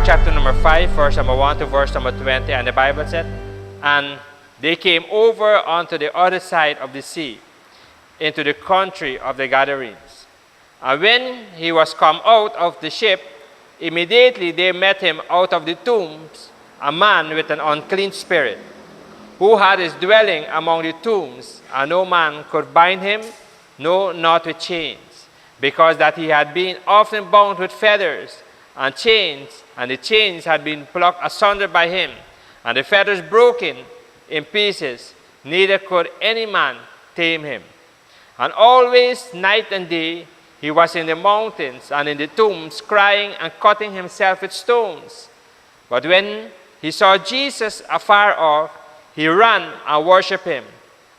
Mark chapter number 5, verse number 1 to verse number 20, and the Bible said, "And they came over onto the other side of the sea, into the country of the Gadarenes. And when he was come out of the ship, immediately they met him out of the tombs, a man with an unclean spirit, who had his dwelling among the tombs, and no man could bind him, no, not with chains, because that he had been often bound with fetters and chains, and the chains had been plucked asunder by him, and the fetters broken in pieces, neither could any man tame him. And always, night and day, he was in the mountains and in the tombs, crying and cutting himself with stones. But when he saw Jesus afar off, he ran and worshipped him,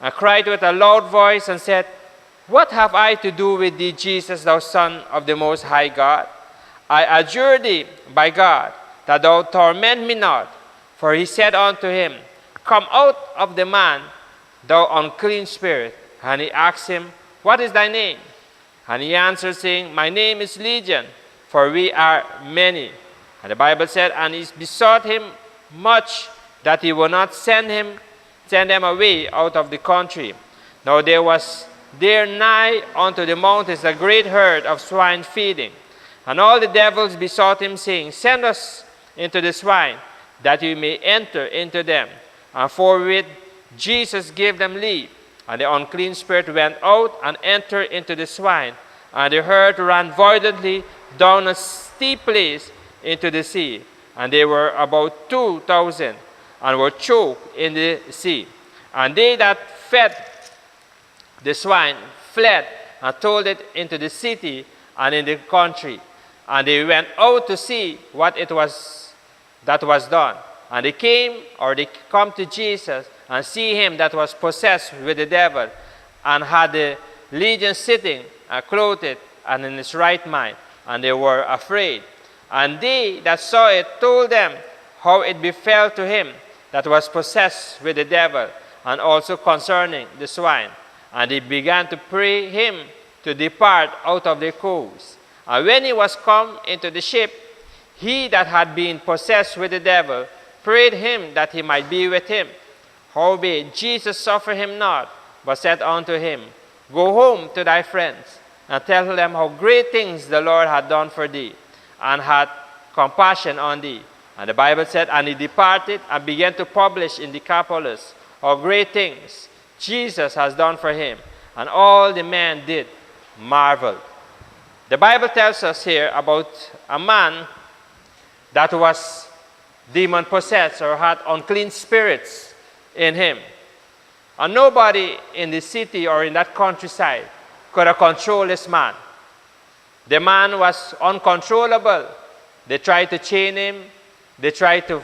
and cried with a loud voice and said, What have I to do with thee, Jesus, thou Son of the Most High God? I adjure thee by God, that thou torment me not. For he said unto him, Come out of the man, thou unclean spirit. And he asked him, What is thy name? And he answered, saying, My name is Legion, for we are many. And the Bible said, And he besought him much that he would not send them away out of the country. Now there was there nigh unto the mountains a great herd of swine feeding. And all the devils besought him, saying, Send us into the swine, that we may enter into them. And forthwith Jesus gave them leave. And the unclean spirit went out and entered into the swine. And the herd ran violently down a steep place into the sea. And they were about 2,000, and were choked in the sea. And they that fed the swine fled and told it into the city and in the country. And they went out to see what it was that was done. And they come to Jesus and see him that was possessed with the devil, and had the legion sitting clothed and in his right mind. And they were afraid. And they that saw it told them how it befell to him that was possessed with the devil, and also concerning the swine. And they began to pray him to depart out of their coasts. And when he was come into the ship, he that had been possessed with the devil prayed him that he might be with him. Howbeit Jesus suffered him not, but said unto him, Go home to thy friends, and tell them how great things the Lord had done for thee, and had compassion on thee. And the Bible said, And he departed and began to publish in Decapolis how great things Jesus has done for him. And all the men did marvel. The Bible tells us here about a man that was demon-possessed, or had unclean spirits in him. And nobody in the city or in that countryside could have controlled this man. The man was uncontrollable. They tried to chain him. They tried to,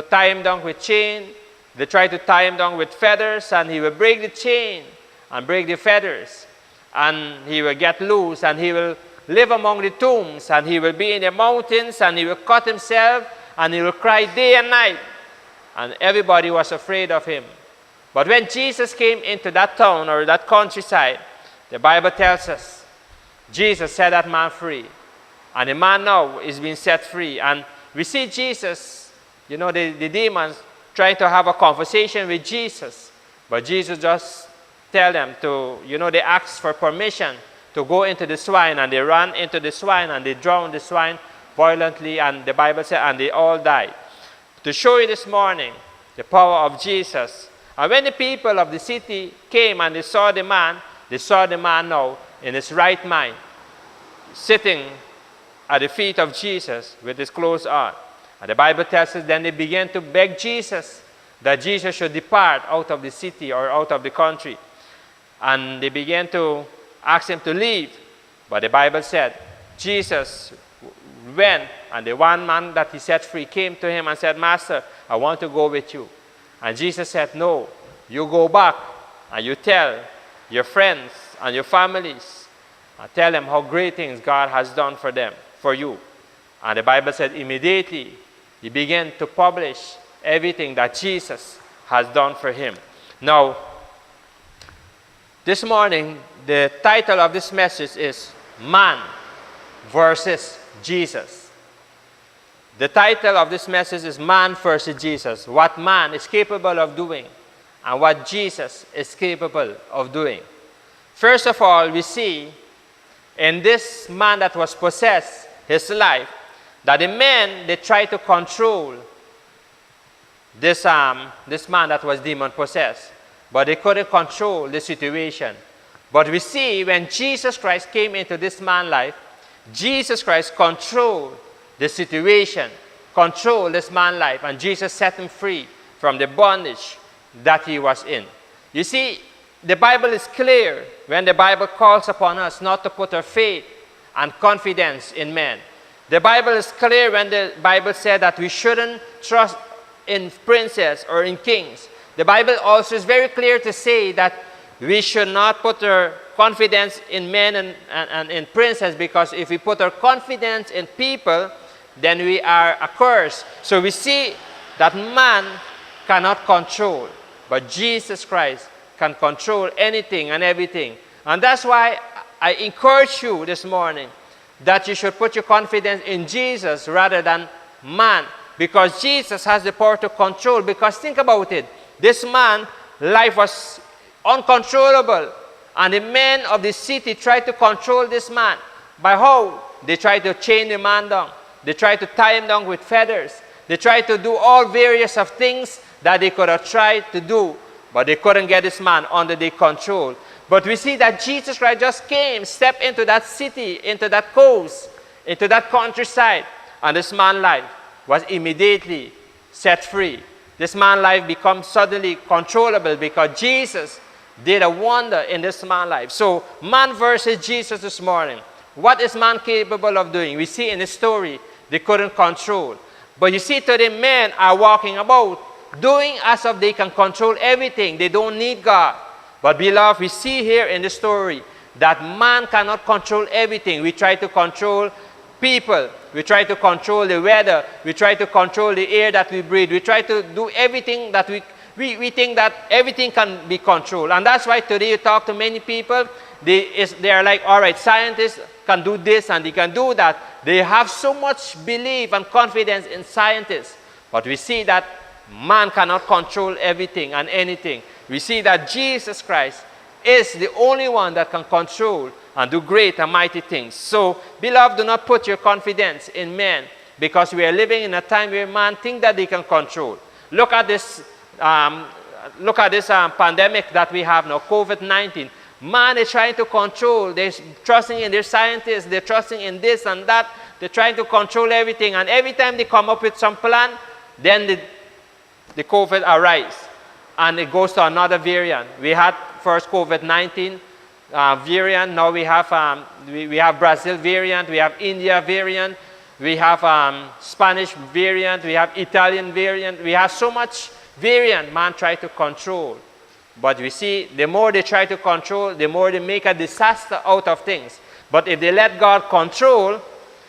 tie him down with chain. They tried to tie him down with feathers, and he will break the chain and break the feathers. And he will get loose, and he will live among the tombs, and he will be in the mountains, and he will cut himself, and he will cry day and night. And everybody was afraid of him. But when Jesus came into that town or that countryside, the Bible tells us, Jesus set that man free. And the man now is being set free. And we see Jesus, the demons trying to have a conversation with Jesus. But Jesus just tell them to, they ask for permission to go into the swine. And they ran into the swine, and they drowned the swine violently. And the Bible said, and they all died. To show you this morning the power of Jesus. And when the people of the city came and they saw the man now in his right mind, sitting at the feet of Jesus with his clothes on. And the Bible tells us then they began to beg Jesus that Jesus should depart out of the city or out of the country. And they began to ask him to leave. But the Bible said Jesus went, and the one man that he set free came to him and said, Master, I want to go with you. And Jesus said, No, you go back and you tell your friends and your families, and tell them how great things God has done for them, for you. And the Bible said immediately he began to publish everything that Jesus has done for him. Now, this morning, the title of this message is Man versus Jesus. The title of this message is Man versus Jesus. What man is capable of doing and what Jesus is capable of doing. First of all, we see in this man that was possessed, his life, that the men, they tried to control this man that was demon possessed, but they couldn't control the situation. But we see when Jesus Christ came into this man's life, Jesus Christ controlled the situation, controlled this man's life, and Jesus set him free from the bondage that he was in. You see, the Bible is clear when the Bible calls upon us not to put our faith and confidence in men. The Bible is clear when the Bible said that we shouldn't trust in princes or in kings. The Bible also is very clear to say that we should not put our confidence in men and in princes, because if we put our confidence in people, then we are accursed. So we see that man cannot control, but Jesus Christ can control anything and everything. And that's why I encourage you this morning that you should put your confidence in Jesus rather than man, because Jesus has the power to control. Because think about it, this man, life was uncontrollable, and the men of the city tried to control this man. By how? They tried to chain the man down. They tried to tie him down with feathers. They tried to do all various of things that they could have tried to do, but they couldn't get this man under their control. But we see that Jesus Christ just came, stepped into that city, into that coast, into that countryside, and this man's life was immediately set free. This man's life becomes suddenly controllable because Jesus did a wonder in this man's life. So, man versus Jesus this morning. What is man capable of doing? We see in the story, they couldn't control. But you see today, men are walking about, doing as if they can control everything. They don't need God. But beloved, we see here in the story that man cannot control everything. We try to control people. We try to control the weather. We try to control the air that we breathe. We try to do everything that we think that everything can be controlled. And that's why today you talk to many people, they are like, all right, scientists can do this and they can do that. They have so much belief and confidence in scientists. But we see that man cannot control everything and anything. We see that Jesus Christ is the only one that can control and do great and mighty things. So, beloved, do not put your confidence in men, because we are living in a time where man thinks that they can control. Look at this pandemic that we have now, COVID-19. Man is trying to control. They're trusting in their scientists. They're trusting in this and that. They're trying to control everything. And every time they come up with some plan, then the COVID arises. And it goes to another variant. We had first COVID-19 variant. Now we have Brazil variant. We have India variant. We have Spanish variant. We have Italian variant. We have so much variant man try to control. But we see the more they try to control, the more they make a disaster out of things. But if they let God control,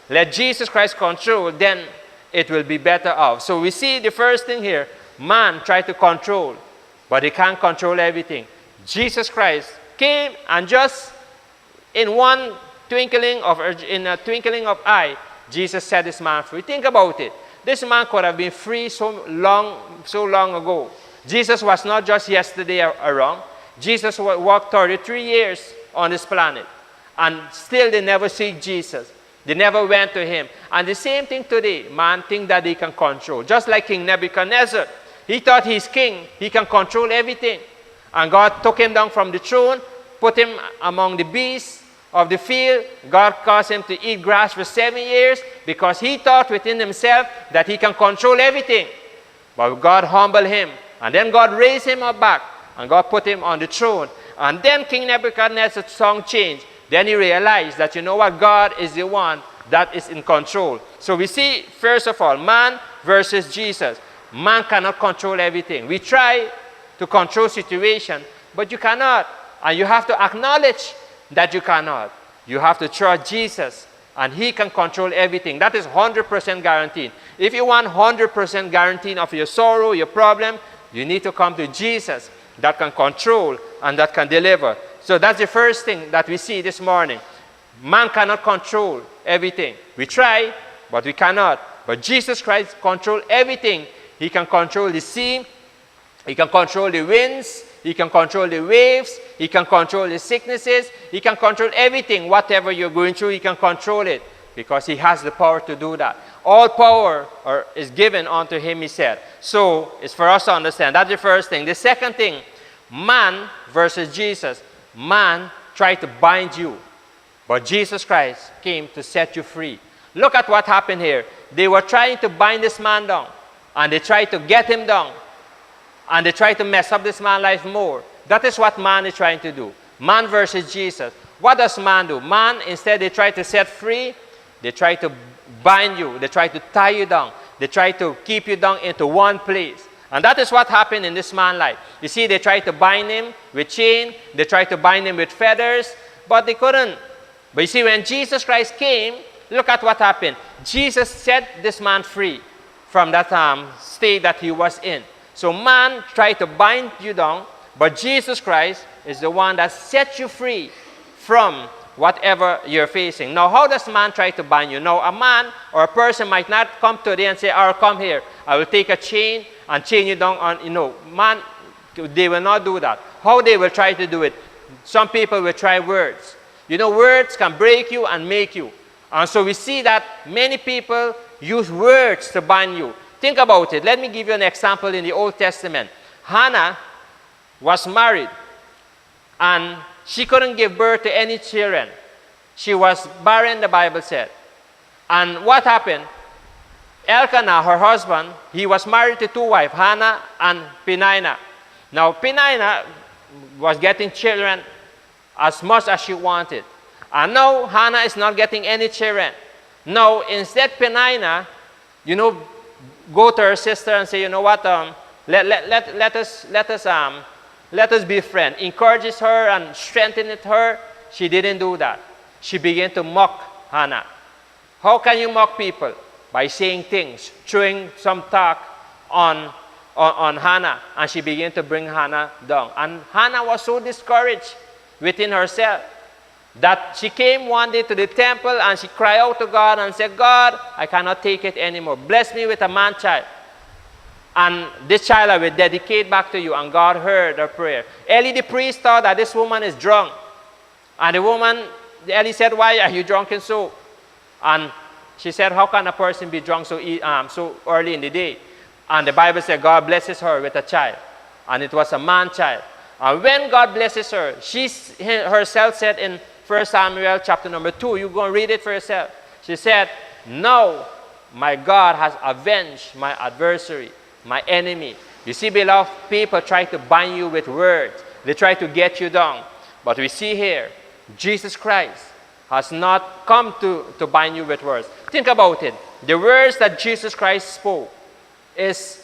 let Jesus Christ control, then it will be better off. So we see the first thing here, man try to control, but he can't control everything. Jesus Christ came and just in a twinkling of eye, Jesus set this man free. Think about it. This man could have been free so long ago. Jesus was not just yesterday around. Jesus walked 33 years on this planet. And still they never see Jesus. They never went to him. And the same thing today. Man thinks that he can control. Just like King Nebuchadnezzar. He thought he's king. He can control everything. And God took him down from the throne, put him among the beasts of the field. God caused him to eat grass for 7 years because he thought within himself that he can control everything. But God humbled him. And then God raised him up back. And God put him on the throne. And then King Nebuchadnezzar's song changed. Then he realized that, you know what, God is the one that is in control. So we see, first of all, man versus Jesus. Man cannot control everything. We try to control situation, but you cannot. And you have to acknowledge that you cannot. You have to trust Jesus, and he can control everything. That is 100% guaranteed. If you want 100% guarantee of your sorrow, your problem, you need to come to Jesus that can control and that can deliver. So that's the first thing that we see this morning. Man cannot control everything. We try, but we cannot. But Jesus Christ controls everything. He can control the sea. He can control the winds. He can control the waves. He can control the sicknesses. He can control everything. Whatever you're going through, he can control it because he has the power to do that. All power is given unto him, he said. So it's for us to understand. That's the first thing. The second thing, man versus Jesus. Man tried to bind you, but Jesus Christ came to set you free. Look at what happened here. They were trying to bind this man down, and they tried to get him down, and they tried to mess up this man's life more. That is what man is trying to do. Man versus Jesus. What does man do? Man, instead, they try to set free. They try to bind you. They try to tie you down. They try to keep you down into one place. And that is what happened in this man's life. You see, they tried to bind him with chain. They tried to bind him with feathers, but they couldn't. But you see, when Jesus Christ came, look at what happened. Jesus set this man free from that state that he was in. So man tried to bind you down, but Jesus Christ is the one that sets you free from whatever you're facing. Now, how does man try to bind you? Now, a man or a person might not come today and say, "Oh, come here. I will take a chain and chain you down on," man, they will not do that. How they will try to do it? Some people will try words. Words can break you and make you. And so we see that many people use words to bind you. Think about it. Let me give you an example in the Old Testament. Hannah was married, and she couldn't give birth to any children. She was barren, the Bible said. And what happened? Elkanah, her husband, he was married to two wives, Hannah and Peninnah. Now, Peninnah was getting children as much as she wanted. And now, Hannah is not getting any children. Now, instead, Peninnah, go to her sister and say, let us be friends. Encourages her and strengthens her. She didn't do that. She began to mock Hannah. How can you mock people? By saying things, throwing some talk on Hannah. And she began to bring Hannah down. And Hannah was so discouraged within herself that she came one day to the temple and she cried out to God and said, "God, I cannot take it anymore. Bless me with a man-child. And this child I will dedicate back to you." And God heard her prayer. Eli the priest thought that this woman is drunk. And Eli said, "Why are you drunken so?" And she said, "How can a person be drunk so early in the day?" And the Bible said God blesses her with a child. And it was a man-child. And when God blesses her, she herself said in 1 Samuel chapter number 2, you go and read it for yourself. She said, "Now my God has avenged my adversary, my enemy." You see, beloved, people try to bind you with words. They try to get you down. But we see here, Jesus Christ has not come to bind you with words. Think about it. The words that Jesus Christ spoke is,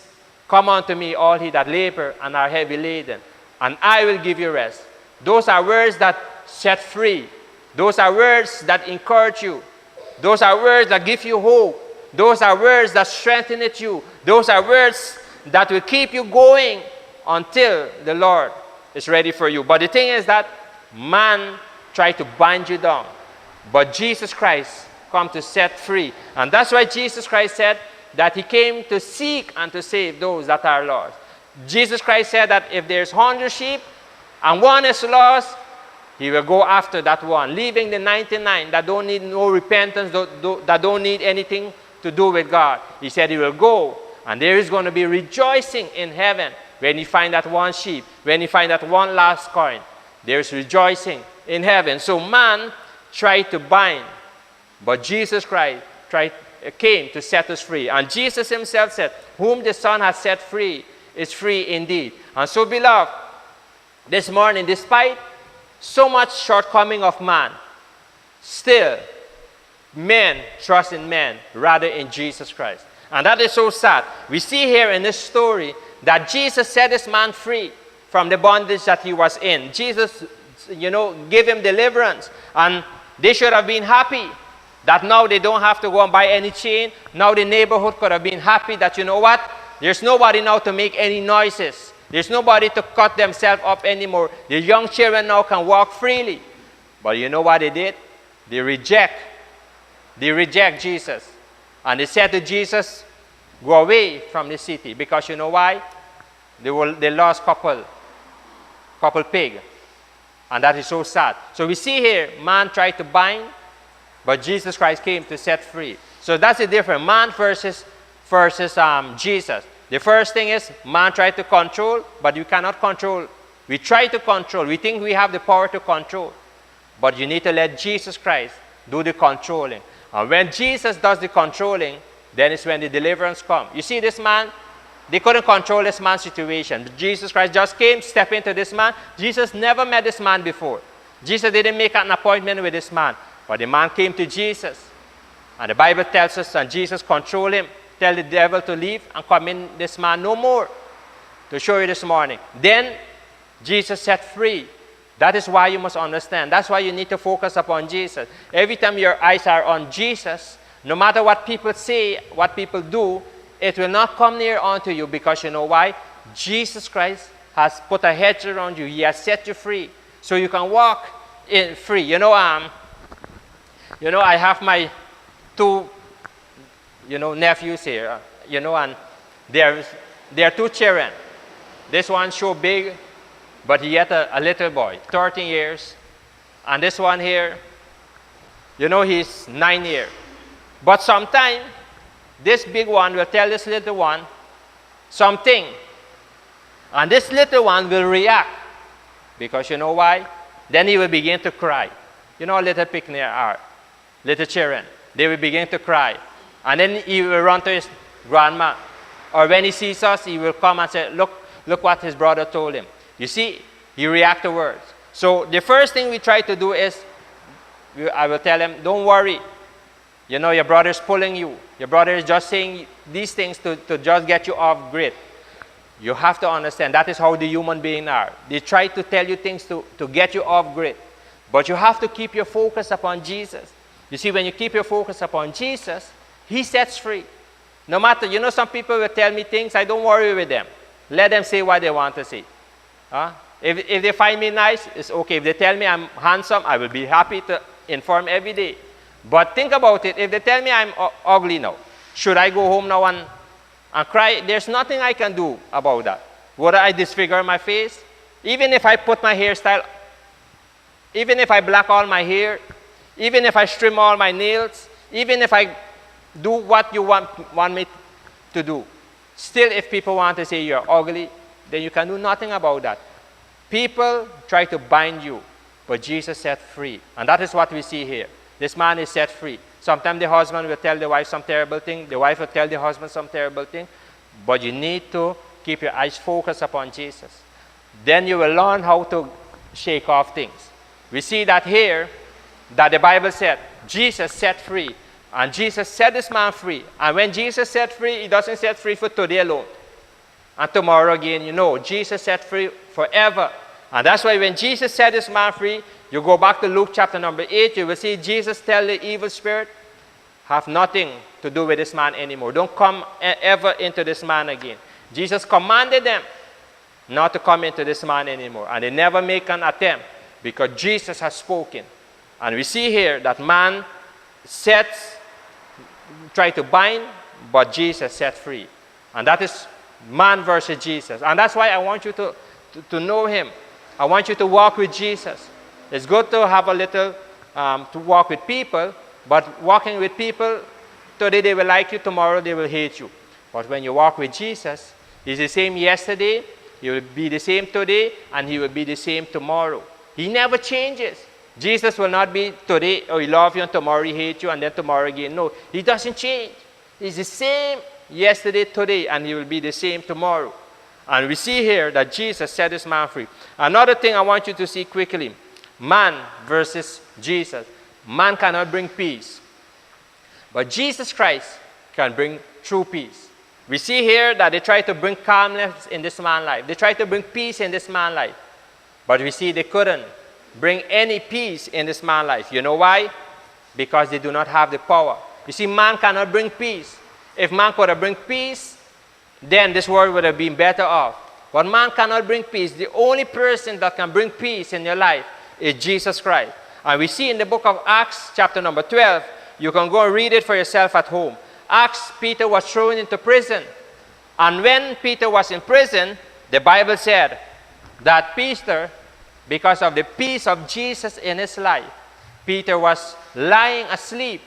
"Come unto me, all ye that labor and are heavy laden, and I will give you rest." Those are words that set free. Those are words that encourage you. Those are words that give you hope. Those are words that strengthen you. Those are words that will keep you going until the Lord is ready for you. But the thing is that man tried to bind you down. But Jesus Christ come to set free. And that's why Jesus Christ said that he came to seek and to save those that are lost. Jesus Christ said that if there's 100 sheep and one is lost, he will go after that one, leaving the 99 that don't need no repentance, that don't need anything to do with God. He said he will go, and there is going to be rejoicing in heaven when he find that one sheep, when he find that one last coin. There is rejoicing in heaven. So man tried to bind, but Jesus Christ came to set us free. And Jesus himself said, "Whom the Son has set free is free indeed." And so, beloved, this morning, despite so much shortcoming of man, still men trust in men rather in Jesus Christ. And that is so sad. We see here in this story that Jesus set this man free from the bondage that he was in. Jesus, gave him deliverance. And they should have been happy that now they don't have to go and buy any chain. Now the neighborhood could have been happy that, there's nobody now to make any noises. There's nobody to cut themselves up anymore. The young children now can walk freely. But you know what they did? They reject Jesus. And they said to Jesus, go away from the city. Because you know why? They lost couple pig. And that is so sad. So we see here, man tried to bind, but Jesus Christ came to set free. So that's the difference. Man versus Jesus. The first thing is, man tried to control, but you cannot control. We try to control. We think we have the power to control. But you need to let Jesus Christ do the controlling. And when Jesus does the controlling, then it's when the deliverance comes. You see this man? They couldn't control this man's situation. Jesus Christ just came, stepped into this man. Jesus never met this man before. Jesus didn't make an appointment with this man. But the man came to Jesus. And the Bible tells us that Jesus controlled him, tell the devil to leave and come in this man no more. To show you this morning. Then Jesus set free. That is why you must understand. That's why you need to focus upon Jesus. Every time your eyes are on Jesus, no matter what people say, what people do, it will not come near unto you, because you know why? Jesus Christ has put a hedge around you. He has set you free. So you can walk in free. You know, I have my two, nephews here. And there are two children. This one so big, but he yet a little boy, 13 years. And this one here, he's 9 years. But sometimes, this big one will tell this little one something. And this little one will react. Because you know why? Then he will begin to cry. Little picnic are. Little children. They will begin to cry. And then he will run to his grandma. Or when he sees us, he will come and say, look what his brother told him. You see, he reacts to words. So the first thing we try to do is, I will tell him, don't worry. Your brother is pulling you. Your brother is just saying these things to just get you off grid. You have to understand that is how the human beings are. They try to tell you things to get you off grid. But you have to keep your focus upon Jesus. You see, when you keep your focus upon Jesus, he sets free. No matter, some people will tell me things, I don't worry with them. Let them say what they want to say. If they find me nice, it's okay. If they tell me I'm handsome, I will be happy to inform every day. But think about it. If they tell me I'm ugly now, should I go home now and cry? There's nothing I can do about that. Would I disfigure my face? Even if I put my hairstyle, even if I black all my hair, even if I trim all my nails, even if I do what you want me to do, still if people want to say you're ugly, then you can do nothing about that. People try to bind you, but Jesus set free. And that is what we see here. This man is set free. Sometimes the husband will tell the wife some terrible thing. The wife will tell the husband some terrible thing. But you need to keep your eyes focused upon Jesus. Then you will learn how to shake off things. We see that here, that the Bible said, Jesus set free. And Jesus set this man free. And when Jesus set free, he doesn't set free for today alone. And tomorrow again, Jesus set free forever. And that's why when Jesus set this man free, you go back to Luke chapter number 8, you will see Jesus tell the evil spirit, have nothing to do with this man anymore. Don't come ever into this man again. Jesus commanded them not to come into this man anymore. And they never make an attempt because Jesus has spoken. And we see here that man try to bind, but Jesus set free. And that is man versus Jesus. And that's why I want you to know him. I want you to walk with Jesus. It's good to have a little, to walk with people, but walking with people, today they will like you, tomorrow they will hate you. But when you walk with Jesus, he's the same yesterday, he will be the same today, and he will be the same tomorrow. He never changes. Jesus will not be today, oh, he loves you, and tomorrow he hates you, and then tomorrow again. No, he doesn't change. He's the same yesterday, today, and he will be the same tomorrow. And we see here that Jesus set this man free. Another thing I want you to see quickly, man versus Jesus. Man cannot bring peace. But Jesus Christ can bring true peace. We see here that they try to bring calmness in this man's life. They try to bring peace in this man's life. But we see they couldn't bring any peace in this man's life. You know why? Because they do not have the power. You see, man cannot bring peace. If man could have bring peace, then this world would have been better off. But man cannot bring peace. The only person that can bring peace in your life is Jesus Christ. And we see in the book of Acts, chapter number 12, you can go and read it for yourself at home. Acts, Peter was thrown into prison. And when Peter was in prison, the Bible said that Peter, because of the peace of Jesus in his life, Peter was lying asleep.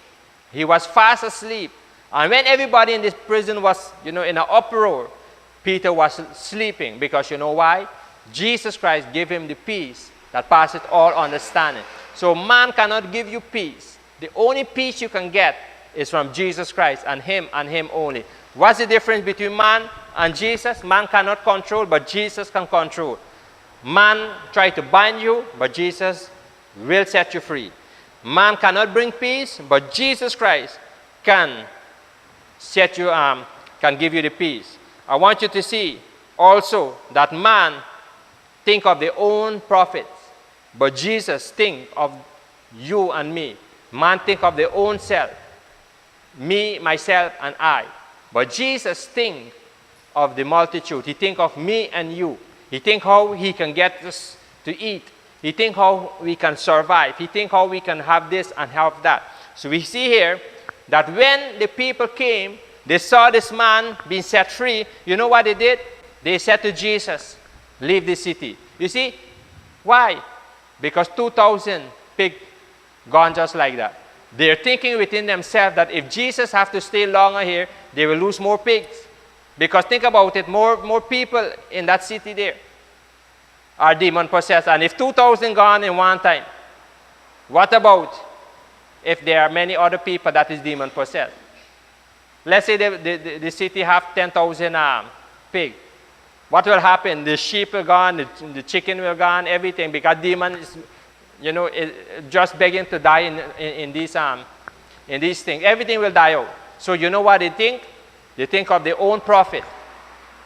He was fast asleep. And when everybody in this prison was, in an uproar, Peter was sleeping. Because you know why? Jesus Christ gave him the peace that passeth all understanding. So man cannot give you peace. The only peace you can get is from Jesus Christ and him only. What's the difference between man and Jesus? Man cannot control, but Jesus can control. Man try to bind you, but Jesus will set you free. Man cannot bring peace, but Jesus Christ can set you, can give you the peace. I want you to see also that man think of their own profits, but Jesus think of you and me. Man think of their own self, me, myself, and I. But Jesus think of the multitude. He think of me and you. He think how he can get us to eat. He think how we can survive. He think how we can have this and have that. So we see here that when the people came, they saw this man being set free. You know what they did? They said to Jesus, leave the city. You see? Why? Because 2,000 pigs gone just like that. They're thinking within themselves that if Jesus have to stay longer here, they will lose more pigs. Because think about it, more people in that city there are demon possessed. And if 2,000 gone in one time, what about if there are many other people that is demon possessed? Let's say the city have 10,000 pigs. What will happen? The sheep will gone, the chicken will gone, everything, because demon is, just begging to die in these things. Everything will die out. So you know what they think? They think of their own profit.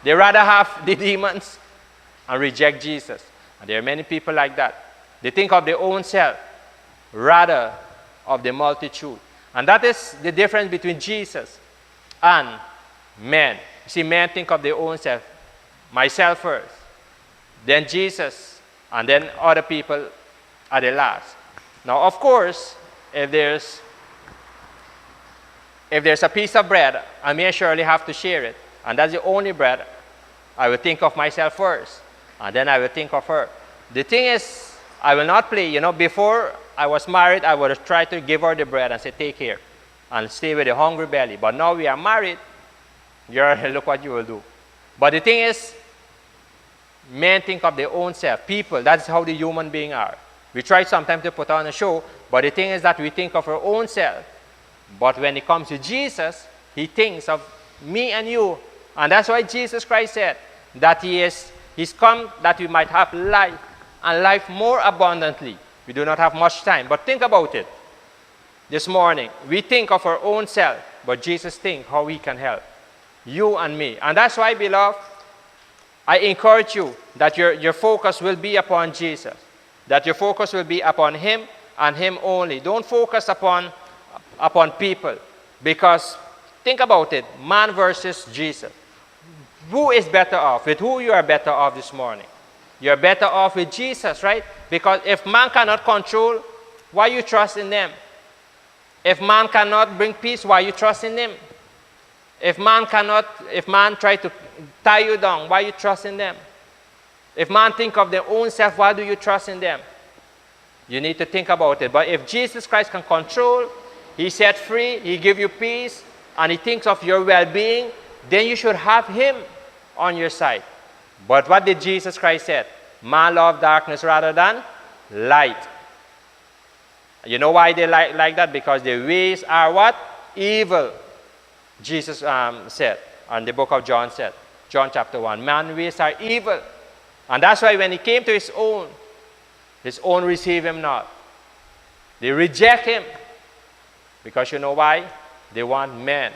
They rather have the demons and reject Jesus. And there are many people like that. They think of their own self rather of the multitude. And that is the difference between Jesus and men. You see, men think of their own self. Myself first, then Jesus, and then other people at the last. Now, of course, if there's a piece of bread, I may surely have to share it. And that's the only bread. I will think of myself first. And then I will think of her. The thing is, I will not play. Before I was married, I would have tried to give her the bread and say, take here. And stay with a hungry belly. But now we are married, look what you will do. But the thing is, men think of their own self. People, that's how the human beings are. We try sometimes to put on a show, but the thing is that we think of our own self. But when it comes to Jesus, he thinks of me and you. And that's why Jesus Christ said that he's come that we might have life, and life more abundantly. We do not have much time, but think about it. This morning, we think of our own self, but Jesus thinks how he can help you and me. And that's why, beloved, I encourage you that your focus will be upon Jesus. That your focus will be upon him and him only. Don't focus upon people. Because think about it, man versus Jesus. Who is better off? With who you are better off this morning? You're better off with Jesus, right? Because if man cannot control, why you trust in them? If man cannot bring peace, why you trust in him? If man try to tie you down, why you trust in them? If man think of their own self, why do you trust in them? You need to think about it. But if Jesus Christ can control, he set free, he give you peace, and he thinks of your well-being, then you should have him on your side. But what did Jesus Christ say? Man love darkness rather than light. You know why they like that? Because their ways are what? Evil. Jesus said, and the book of John said, John chapter 1, man's ways are evil. And that's why when he came to his own receive him not. They reject him. Because you know why? They want men.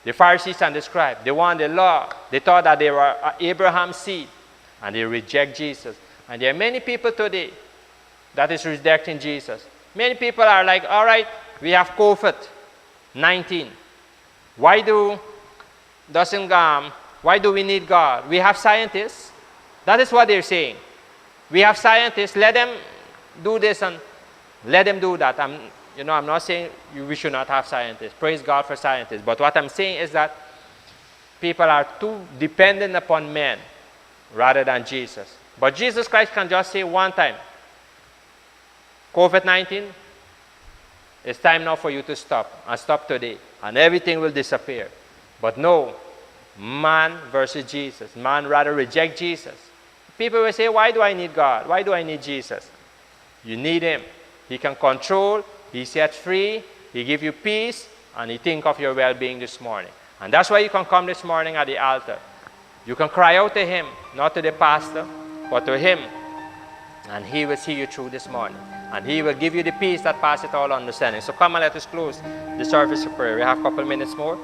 The Pharisees and the scribes, they want the law. They thought that they were Abraham's seed. And they reject Jesus. And there are many people today that is rejecting Jesus. Many people are like, all right, we have COVID-19. Why do we need God? We have scientists. That is what they're saying. We have scientists. Let them do this and let them do that. I'm not saying we should not have scientists. Praise God for scientists. But what I'm saying is that people are too dependent upon men rather than Jesus. But Jesus Christ can just say one time, COVID-19, it's time now for you to stop, and stop today, and everything will disappear. But no, man versus Jesus. Man rather reject Jesus. People will say, why do I need God? Why do I need Jesus? You need him. He can control, he sets free, he gives you peace, and he thinks of your well-being this morning. And that's why you can come this morning at the altar. You can cry out to him, not to the pastor, but to him. And he will see you through this morning. And he will give you the peace that passes all understanding. So come and let us close the service of prayer. We have a couple minutes more.